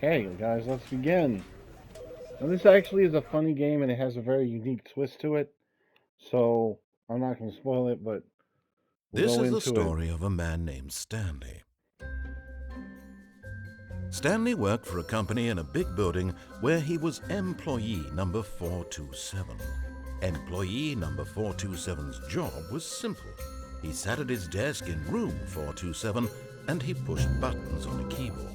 Okay, guys, let's begin. Now, this actually is a funny game and it has a very unique twist to it. So, I'm not going to spoil it, but we'll This go is the into it. story of a man named Stanley. Stanley worked for a company in a big building where he was employee number 427. Employee number 427's job was simple. He sat at his desk in room 427 and he pushed buttons on a keyboard.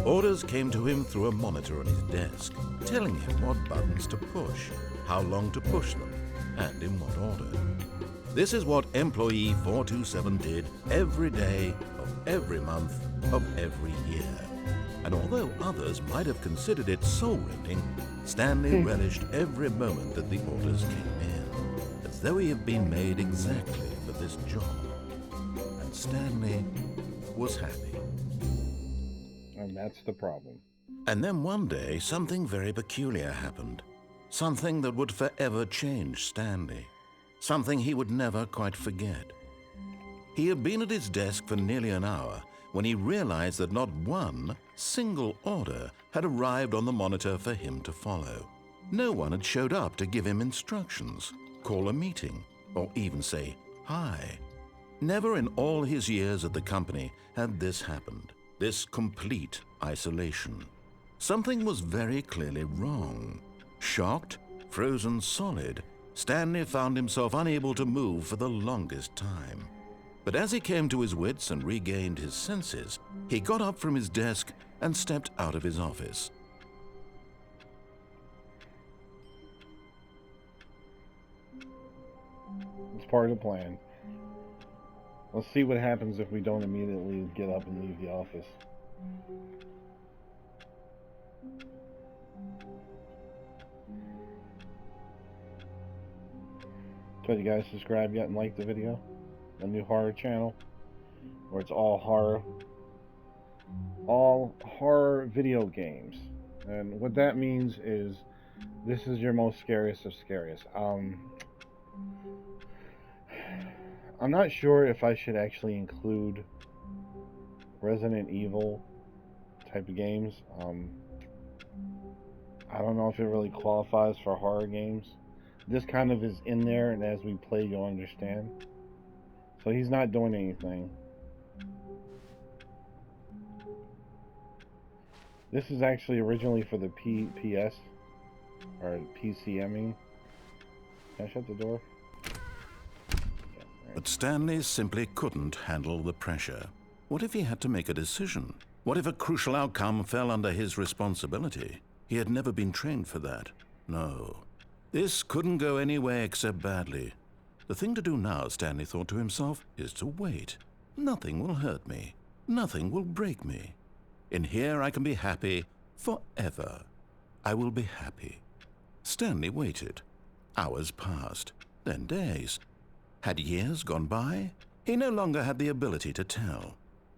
Orders came to him through a monitor on his desk, telling him what buttons to push, how long to push them, and in what order. This is what employee 427 did every day of every month of every year. And although others might have considered it soul-rending, Stanley relished every moment that the orders came in, as though he had been made exactly for this job. And Stanley was happy. And that's the problem. And then one day, something very peculiar happened. Something that would forever change Stanley. Something he would never quite forget. He had been at his desk for nearly an hour when he realized that not one single order had arrived on the monitor for him to follow. No one had showed up to give him instructions, call a meeting, or even say hi. Never in all his years at the company had this happened, this complete isolation. Something was very clearly wrong. Shocked, frozen solid, Stanley found himself unable to move for the longest time. But as he came to his wits and regained his senses, he got up from his desk and stepped out of his office. It's part of the plan. Let's see what happens if we don't immediately get up and leave the office. So, you guys subscribe yet and like the video? A new horror channel where it's all horror video games. And what that means is this is your most scariest of scariest. I'm not sure if I should actually include Resident Evil type of games. I don't know if it really qualifies for horror games. This kind of is in there, and as we play, you'll understand. So he's not doing anything. This is actually originally for the PS or PC. I mean, can I shut the door? But Stanley simply couldn't handle the pressure. What if he had to make a decision? What if a crucial outcome fell under his responsibility? He had never been trained for that. No. This couldn't go any way except badly. The thing to do now, Stanley thought to himself, is to wait. Nothing will hurt me. Nothing will break me. In here I can be happy forever. I will be happy. Stanley waited. Hours passed, then days. Had years gone by? He no longer had the ability to tell.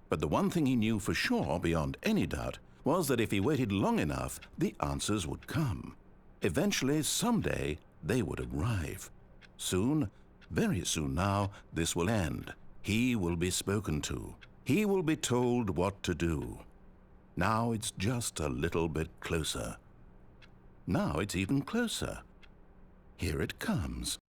But the one thing he knew for sure, beyond any doubt, was that if he waited long enough, the answers would come. Eventually, someday, they would arrive. Soon, very soon now, this will end. He will be spoken to. He will be told what to do. Now it's just a little bit closer. Now it's even closer. Here it comes.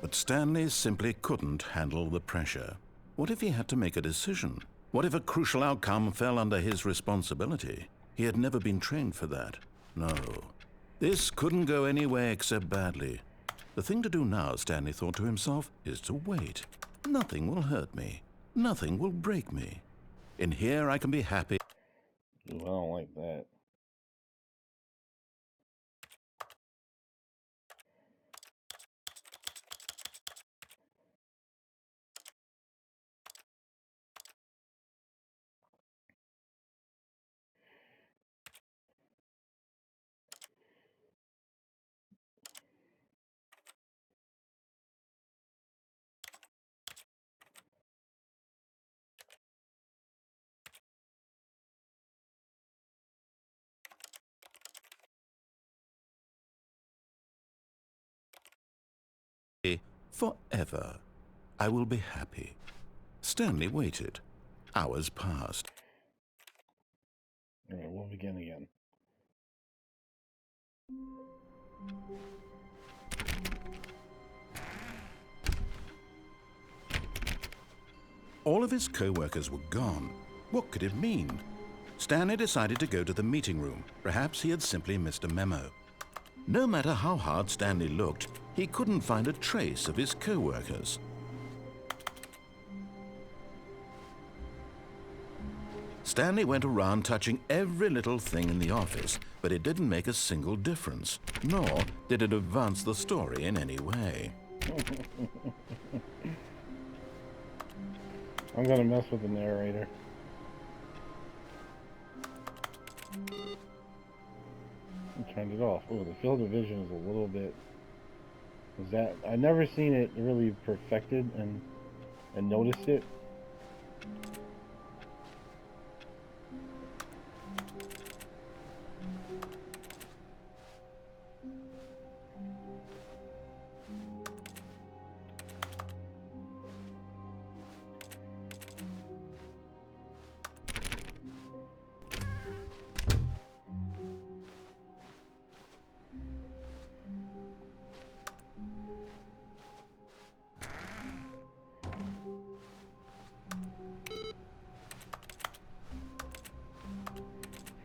But Stanley simply couldn't handle the pressure. What if he had to make a decision? What if a crucial outcome fell under his responsibility? He had never been trained for that. No. This couldn't go any way except badly. The thing to do now, Stanley thought to himself, is to wait. Nothing will hurt me. Nothing will break me. In here I can be happy. Ooh, I don't like that. Forever. I will be happy. Stanley waited. Hours passed. Alright, we'll begin again. All of his co-workers were gone. What could it mean? Stanley decided to go to the meeting room. Perhaps he had simply missed a memo. No matter how hard Stanley looked, he couldn't find a trace of his co-workers. Stanley went around touching every little thing in the office, but it didn't make a single difference, nor did it advance the story in any way. I'm gonna mess with the narrator. I turned it off. Oh, the field of vision is a little bit... Is that... I've never seen it really perfected and noticed it.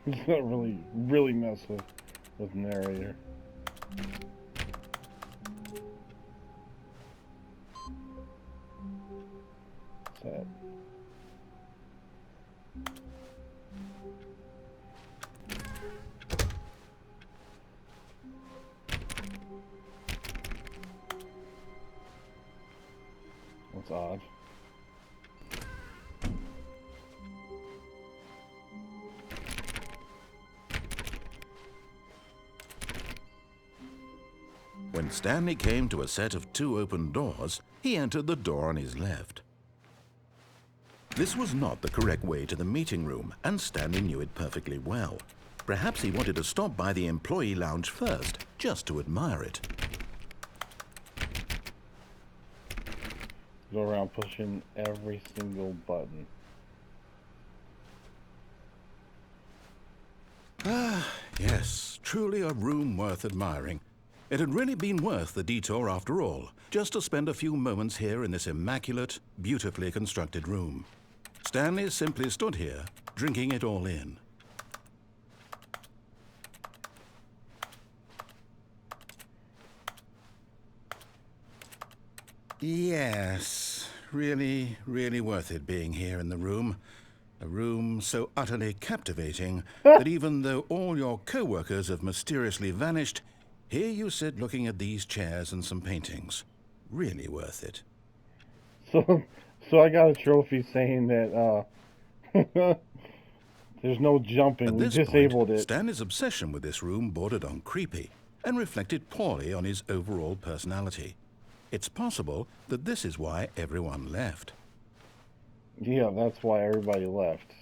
It's not really mess with narrator. What's that? That's odd. When Stanley came to a set of 2 open doors, he entered the door on his left. This was not the correct way to the meeting room, and Stanley knew it perfectly well. Perhaps he wanted to stop by the employee lounge first, just to admire it. Go around pushing every single button. Ah, yes, truly a room worth admiring. It had really been worth the detour after all, just to spend a few moments here in this immaculate, beautifully constructed room. Stanley simply stood here, drinking it all in. Yes, really worth it being here in the room. A room so utterly captivating that even though all your co-workers have mysteriously vanished, here you sit looking at these chairs and some paintings. Really worth it. So I got a trophy saying that there's no jumping. At We this disabled point, it. Stanley's obsession with this room bordered on creepy and reflected poorly on his overall personality. It's possible that this is why everyone left. Yeah, that's why everybody left.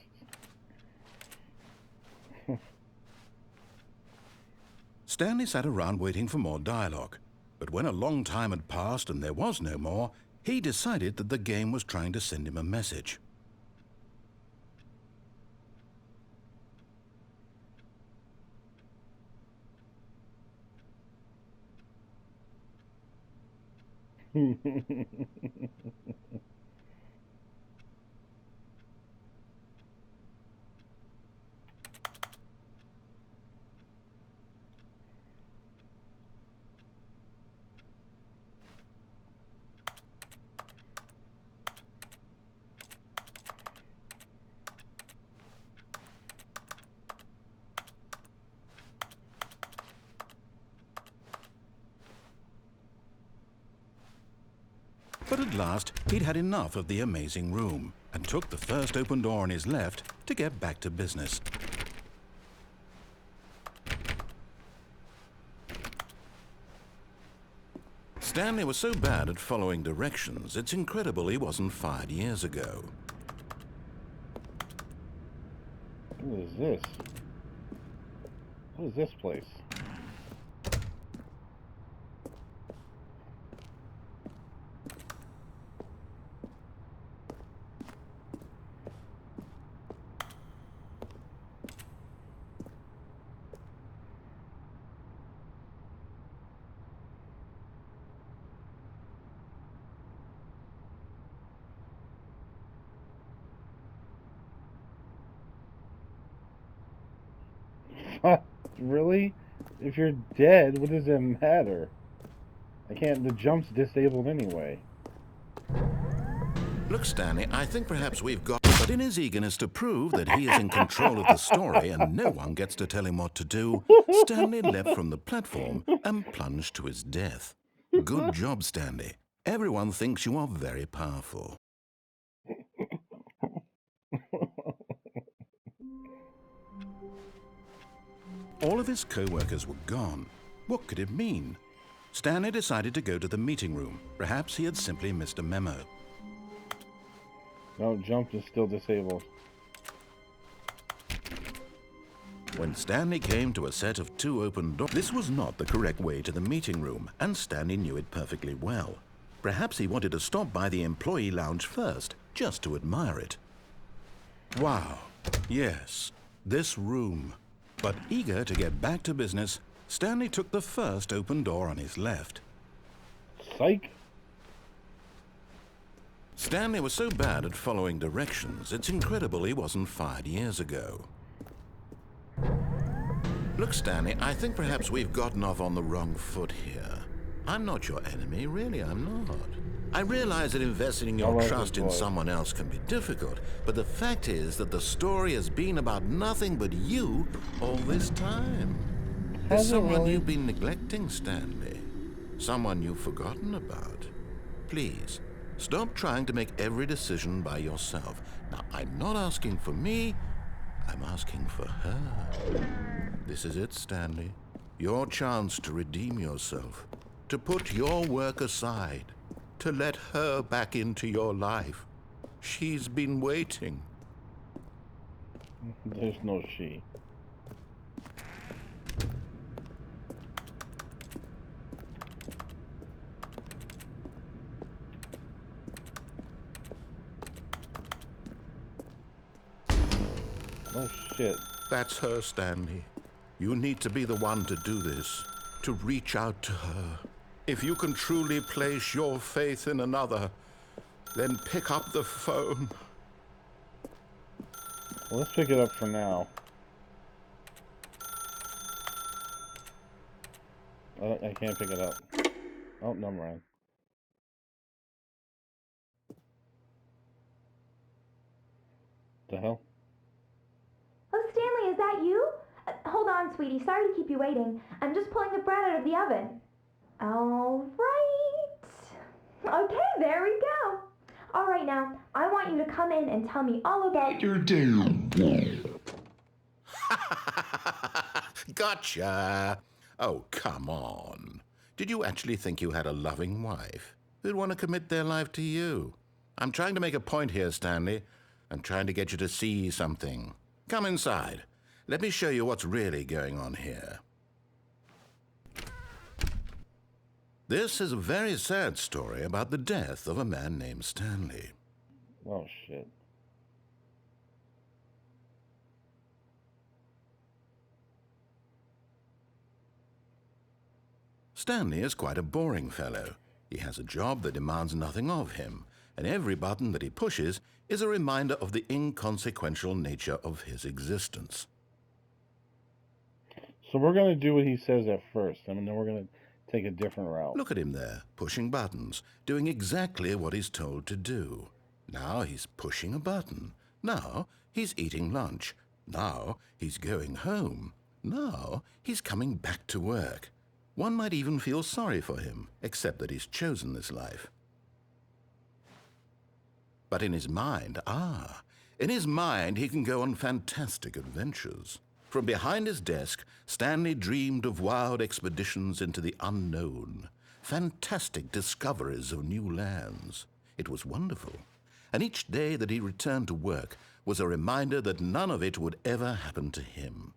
Stanley sat around waiting for more dialogue, but when a long time had passed and there was no more, he decided that the game was trying to send him a message. But at last, he'd had enough of the amazing room and took the first open door on his left to get back to business. Stanley was so bad at following directions, it's incredible he wasn't fired years ago. What is this? What is this place? Really? If you're dead, what does it matter? I can't. The jump's disabled anyway. Look, Stanley, I think perhaps we've got... But in his eagerness to prove that he is in control of the story and no one gets to tell him what to do, Stanley leapt from the platform and plunged to his death. Good job, Stanley. Everyone thinks you are very powerful. All of his co-workers were gone. What could it mean? Stanley decided to go to the meeting room. Perhaps he had simply missed a memo. No, jump is still disabled. When Stanley came to a set of 2 open doors, this was not the correct way to the meeting room, and Stanley knew it perfectly well. Perhaps he wanted to stop by the employee lounge first, just to admire it. Wow, yes, this room. But eager to get back to business, Stanley took the first open door on his left. Psych. Stanley was so bad at following directions, it's incredible he wasn't fired years ago. Look, Stanley, I think perhaps we've gotten off on the wrong foot here. I'm not your enemy, really, I'm not. I realize that investing your trust in someone else can be difficult, but the fact is that the story has been about nothing but you all this time. There's someone you've been neglecting, Stanley. Someone you've forgotten about. Please, stop trying to make every decision by yourself. Now, I'm not asking for me, I'm asking for her. This is it, Stanley. Your chance to redeem yourself, to put your work aside, to let her back into your life. She's been waiting. There's no she. Oh shit. That's her, Stanley. You need to be the one to do this, to reach out to her. If you can truly place your faith in another, then pick up the phone. Well, let's pick it up for now. I can't pick it up. Oh, no, mind. The hell? Oh, Stanley, is that you? Hold on, sweetie. Sorry to keep you waiting. I'm just pulling the bread out of the oven. All right. Okay, there we go. All right, now, I want you to come in and tell me all about your day. Gotcha. Oh, come on. Did you actually think you had a loving wife who'd want to commit their life to you? I'm trying to make a point here, Stanley. I'm trying to get you to see something. Come inside. Let me show you what's really going on here. This is a very sad story about the death of a man named Stanley. Oh, shit. Stanley is quite a boring fellow. He has a job that demands nothing of him, and every button that he pushes is a reminder of the inconsequential nature of his existence. So we're going to do what he says at first, and then we're going to take a different route. Look at him there, pushing buttons, doing exactly what he's told to do. Now he's pushing a button. Now he's eating lunch. Now he's going home. Now he's coming back to work. One might even feel sorry for him, except that he's chosen this life. But in his mind, in his mind he can go on fantastic adventures. From behind his desk, Stanley dreamed of wild expeditions into the unknown, fantastic discoveries of new lands. It was wonderful, and each day that he returned to work was a reminder that none of it would ever happen to him.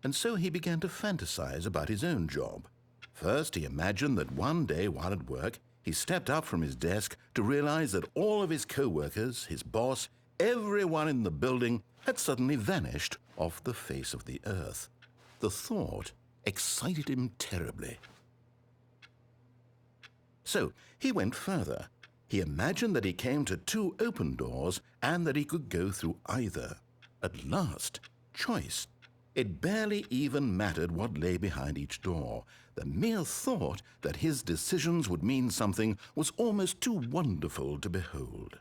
And so he began to fantasize about his own job. First, he imagined that one day while at work, he stepped up from his desk to realize that all of his co-workers, his boss, everyone in the building had suddenly vanished off the face of the earth. The thought excited him terribly. So he went further. He imagined that he came to 2 open doors and that he could go through either. At last, choice. It barely even mattered what lay behind each door. The mere thought that his decisions would mean something was almost too wonderful to behold.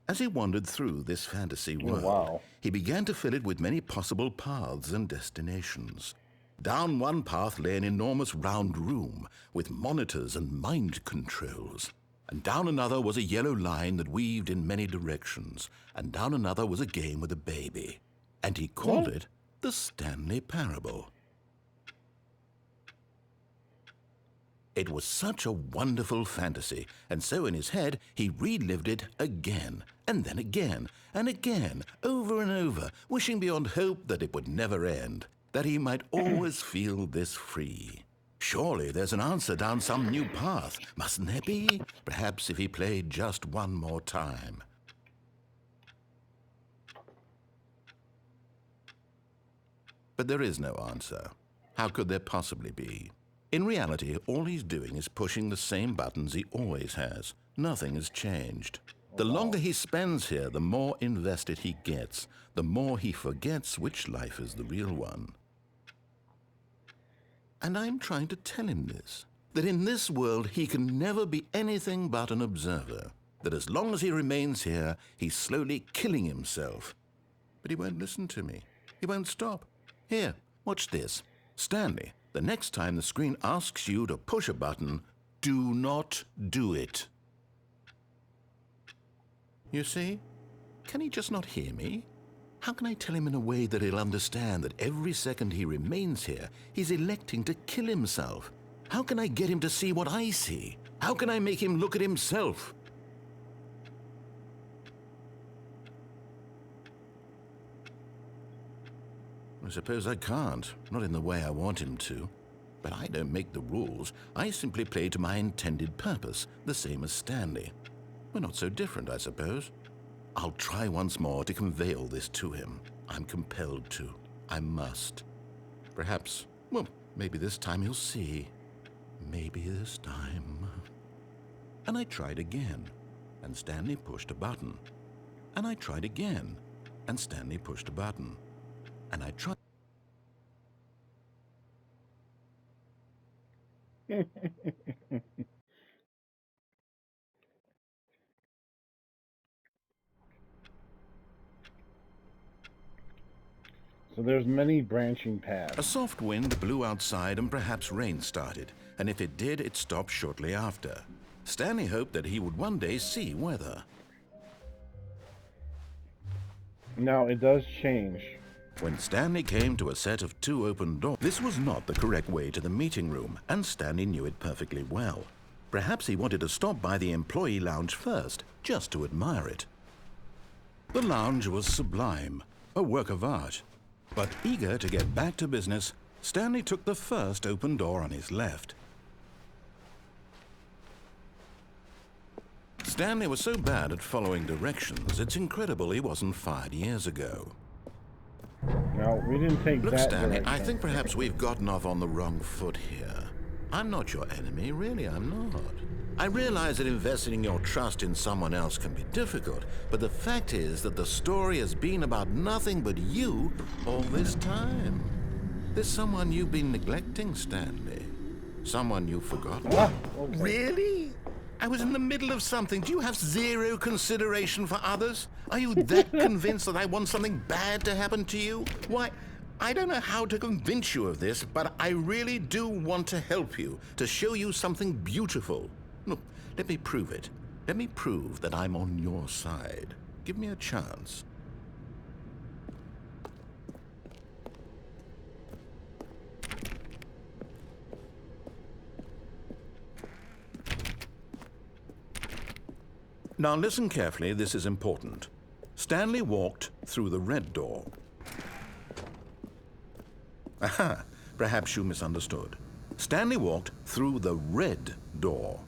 As he wandered through this fantasy world, wow. he began to fill it with many possible paths and destinations. Down one path lay an enormous round room with monitors and mind controls. And down another was a yellow line that weaved in many directions. And down another was a game with a baby. And he called it the Stanley Parable. It was such a wonderful fantasy, and so in his head he relived it again, and then again, and again, over and over, wishing beyond hope that it would never end, that he might always feel this free. Surely there's an answer down some new path, mustn't there be? Perhaps if he played just one more time. But there is no answer. How could there possibly be? In reality, all he's doing is pushing the same buttons he always has. Nothing has changed. The longer he spends here, the more invested he gets, the more he forgets which life is the real one. And I'm trying to tell him this, that in this world he can never be anything but an observer, that as long as he remains here, he's slowly killing himself. But he won't listen to me. He won't stop. Here, watch this. Stanley, the next time the screen asks you to push a button, do not do it. You see? Can he just not hear me? How can I tell him in a way that he'll understand that every second he remains here, he's electing to kill himself? How can I get him to see what I see? How can I make him look at himself? I suppose I can't, not in the way I want him to. But I don't make the rules. I simply play to my intended purpose, the same as Stanley. We're not so different, I suppose. I'll try once more to convey all this to him. I'm compelled to. I must. Perhaps, well, maybe this time he'll see. Maybe this time. And I tried again, and Stanley pushed a button. And I tried again, and Stanley pushed a button. And I tried. So there's many branching paths. A soft wind blew outside and perhaps rain started, and if it did, it stopped shortly after. Stanley hoped that he would one day see weather. Now it does change. When Stanley came to a set of 2 open doors, this was not the correct way to the meeting room, and Stanley knew it perfectly well. Perhaps he wanted to stop by the employee lounge first, just to admire it. The lounge was sublime, a work of art. But eager to get back to business, Stanley took the first open door on his left. Stanley was so bad at following directions, it's incredible he wasn't fired years ago. No, we didn't take Look, that Stanley, direction. I think perhaps we've gotten off on the wrong foot here. I'm not your enemy, really, I'm not. I realize that investing your trust in someone else can be difficult, but the fact is that the story has been about nothing but you all this time. There's someone you've been neglecting, Stanley. Someone you've forgotten. Okay. Really? I was in the middle of something. Do you have zero consideration for others? Are you that convinced that I want something bad to happen to you? Why, I don't know how to convince you of this, but I really do want to help you, to show you something beautiful. Look, let me prove it. Let me prove that I'm on your side. Give me a chance. Now listen carefully, this is important. Stanley walked through the red door. Aha, perhaps you misunderstood. Stanley walked through the red door.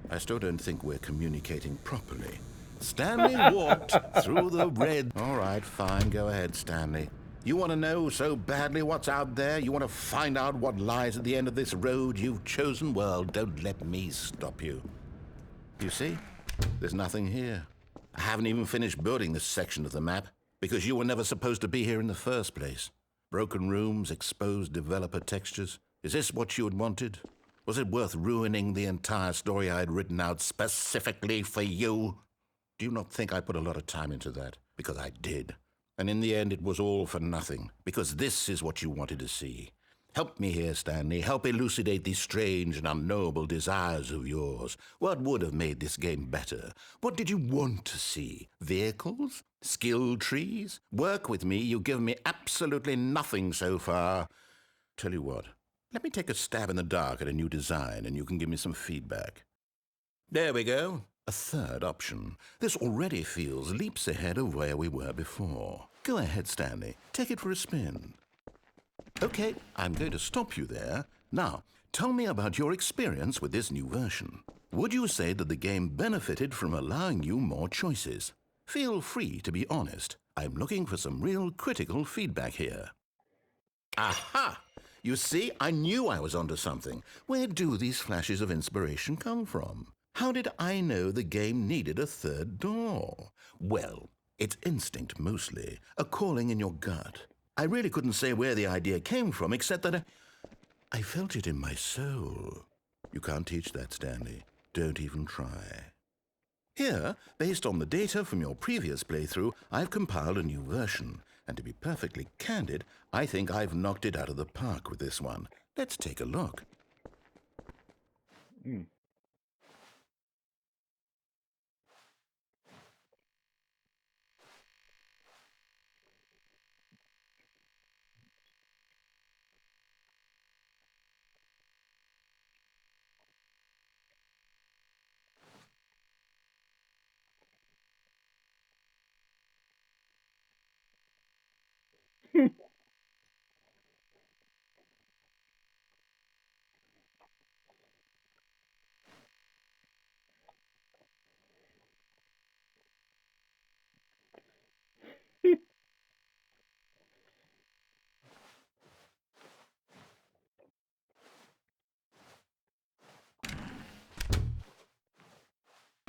I still don't think we're communicating properly. Stanley walked through the red... All right, fine, go ahead, Stanley. You want to know so badly what's out there? You want to find out what lies at the end of this road you've chosen? Well, don't let me stop you. You see? There's nothing here. haven't even finished building this section of the map, because you were never supposed to be here in the first place. Broken rooms, exposed developer textures. Is this what you had wanted? Was it worth ruining the entire story I had written out specifically for you? Do you not think I put a lot of time into that? Because I did. And in the end, it was all for nothing, because this is what you wanted to see. Help me here, Stanley. Help elucidate these strange and unknowable desires of yours. What would have made this game better? What did you want to see? Vehicles? Skill trees? Work with me. You've given me absolutely nothing so far. Tell you what, let me take a stab in the dark at a new design, and you can give me some feedback. There we go. A third option. This already feels leaps ahead of where we were before. Go ahead, Stanley. Take it for a spin. Okay, I'm going to stop you there. Now, tell me about your experience with this new version. Would you say that the game benefited from allowing you more choices? Feel free to be honest. I'm looking for some real critical feedback here. Aha! You see, I knew I was onto something. Where do these flashes of inspiration come from? How did I know the game needed a third door? Well, it's instinct mostly, a calling in your gut. I really couldn't say where the idea came from, except that I felt it in my soul. You can't teach that, Stanley. Don't even try. Here, based on the data from your previous playthrough, I've compiled a new version. And to be perfectly candid, I think I've knocked it out of the park with this one. Let's take a look.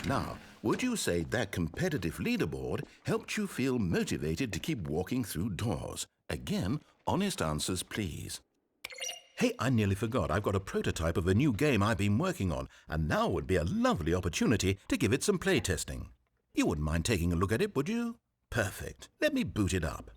Now, would you say that competitive leaderboard helped you feel motivated to keep walking through doors? Again, honest answers, please. Hey, I nearly forgot. I've got a prototype of a new game I've been working on, and now would be a lovely opportunity to give it some playtesting. You wouldn't mind taking a look at it, would you? Perfect. Let me boot it up.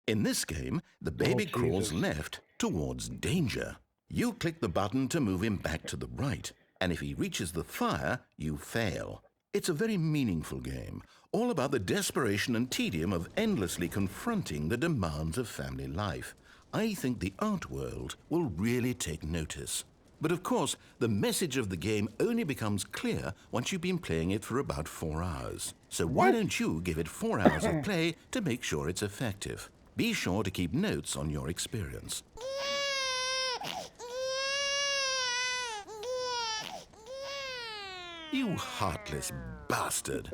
In this game, the baby crawls left towards danger. You click the button to move him back to the right, and if he reaches the fire, you fail. It's a very meaningful game, all about the desperation and tedium of endlessly confronting the demands of family life. I think the art world will really take notice. But of course, the message of the game only becomes clear once you've been playing it for about 4 hours. So why don't you give it 4 hours of play to make sure it's effective? Be sure to keep notes on your experience. You heartless bastard.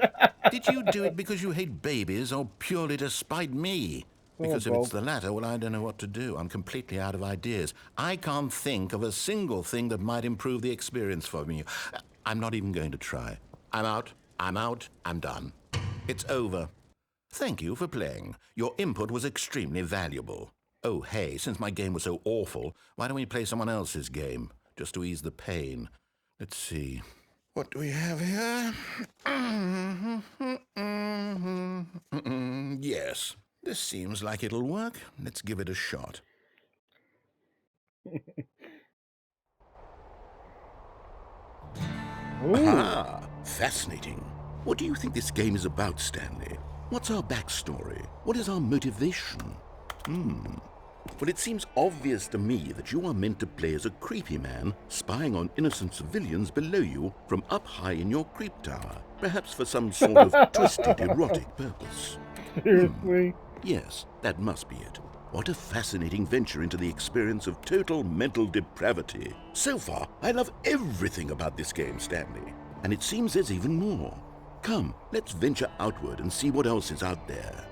Did you do it because you hate babies or purely to spite me? Because if it's the latter, well, I don't know what to do. I'm completely out of ideas. I can't think of a single thing that might improve the experience for me. I'm not even going to try. I'm out. I'm done. It's over. Thank you for playing. Your input was extremely valuable. Oh, hey, since my game was so awful, why don't we play someone else's game, just to ease the pain? Let's see. What do we have here? Yes, this seems like it'll work. Let's give it a shot. Ah, fascinating. What do you think this game is about, Stanley? What's our backstory? What is our motivation? Well, it seems obvious to me that you are meant to play as a creepy man spying on innocent civilians below you from up high in your creep tower, perhaps for some sort of twisted erotic purpose. Seriously? Yes, that must be it. What a fascinating venture into the experience of total mental depravity. So far, I love everything about this game, Stanley. And it seems there's even more. Come, let's venture outward and see what else is out there.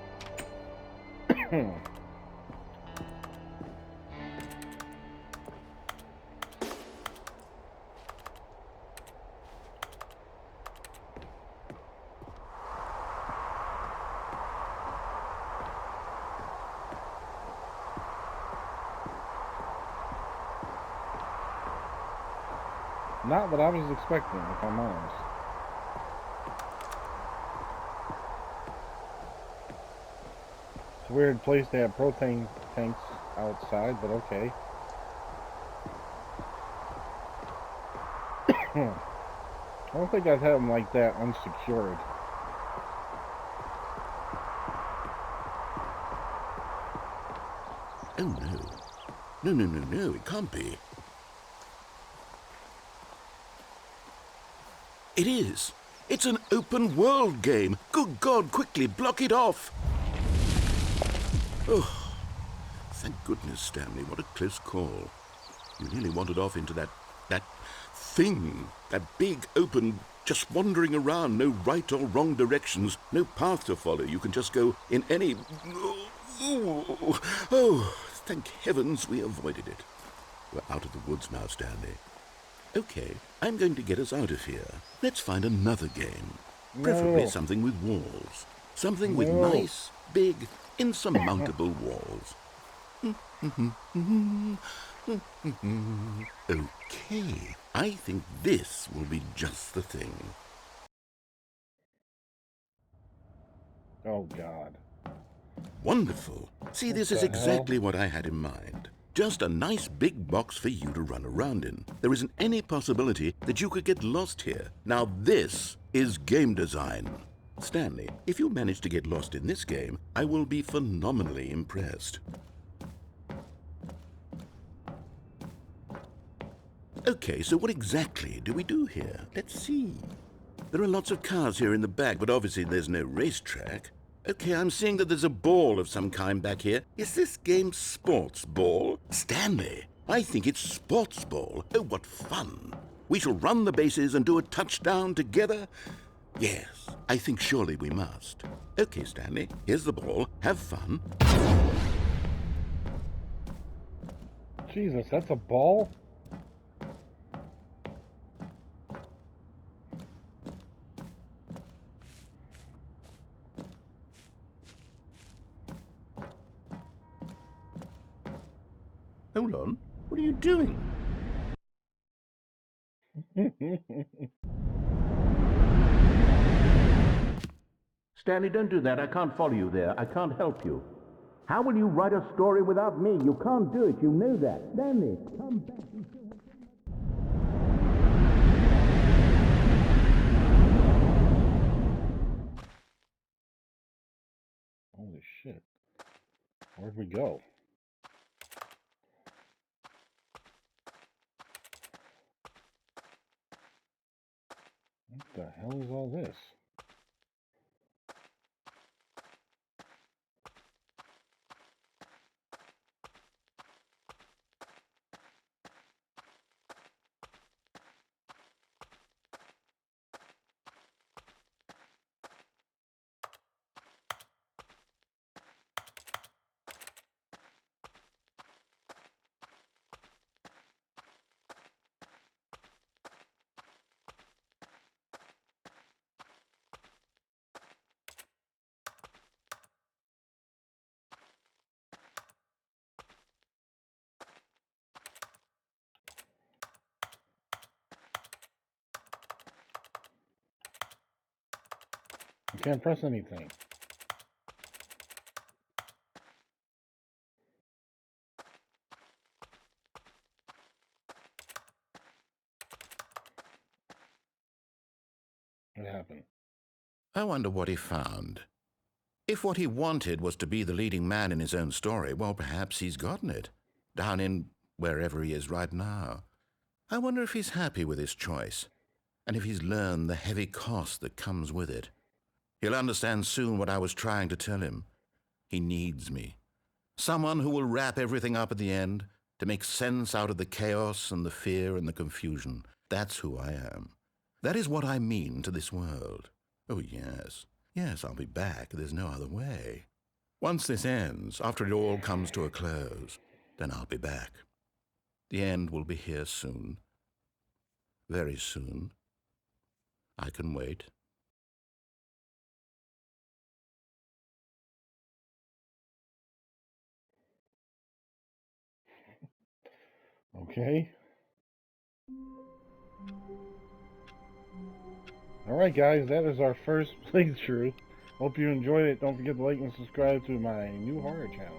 Not what I was expecting, if I'm honest. It's a weird place to have propane tanks outside, but okay. I don't think I'd have them like that unsecured. Oh no. No, it can't be. It is. It's an open world game. Good God, quickly block it off. Oh, thank goodness, Stanley. What a close call. You nearly wandered off into that thing. That big, open, just wandering around. No right or wrong directions. No path to follow. You can just go in any... Oh, thank heavens we avoided it. We're out of the woods now, Stanley. Okay, I'm going to get us out of here. Let's find another game. Preferably No. something with walls. Something with No. nice, big, insurmountable walls. Okay, I think this will be just the thing. Oh, God. Wonderful. See, What this is the hell? exactly what I had in mind. Just a nice big box for you to run around in. There isn't any possibility that you could get lost here. Now this is game design. Stanley, if you manage to get lost in this game, I will be phenomenally impressed. Okay, so what exactly do we do here? Let's see. There are lots of cars here in the back, but obviously there's no racetrack. Okay, I'm seeing that there's a ball of some kind back here. Is this game sports ball? Stanley, I think it's sports ball. Oh, what fun. We shall run the bases and do a touchdown together? Yes, I think surely we must. Okay, Stanley, here's the ball. Have fun. Jesus, that's a ball? Hold on. What are you doing? Stanley, don't do that. I can't follow you there. I can't help you. How will you write a story without me? You can't do it. You know that. Stanley, come back. Holy shit. Where'd we go? What the hell is all this? I can't press anything. What happened? I wonder what he found. If what he wanted was to be the leading man in his own story, well, perhaps he's gotten it. Down in wherever he is right now. I wonder if he's happy with his choice, and if he's learned the heavy cost that comes with it. He'll understand soon what I was trying to tell him. He needs me. Someone who will wrap everything up at the end, to make sense out of the chaos and the fear and the confusion. That's who I am. That is what I mean to this world. Oh, yes. Yes, I'll be back. There's no other way. Once this ends, after it all comes to a close, then I'll be back. The end will be here soon. Very soon. I can wait. Okay. Alright guys, that is our first playthrough. Hope you enjoyed it. Don't forget to like and subscribe to my new horror channel.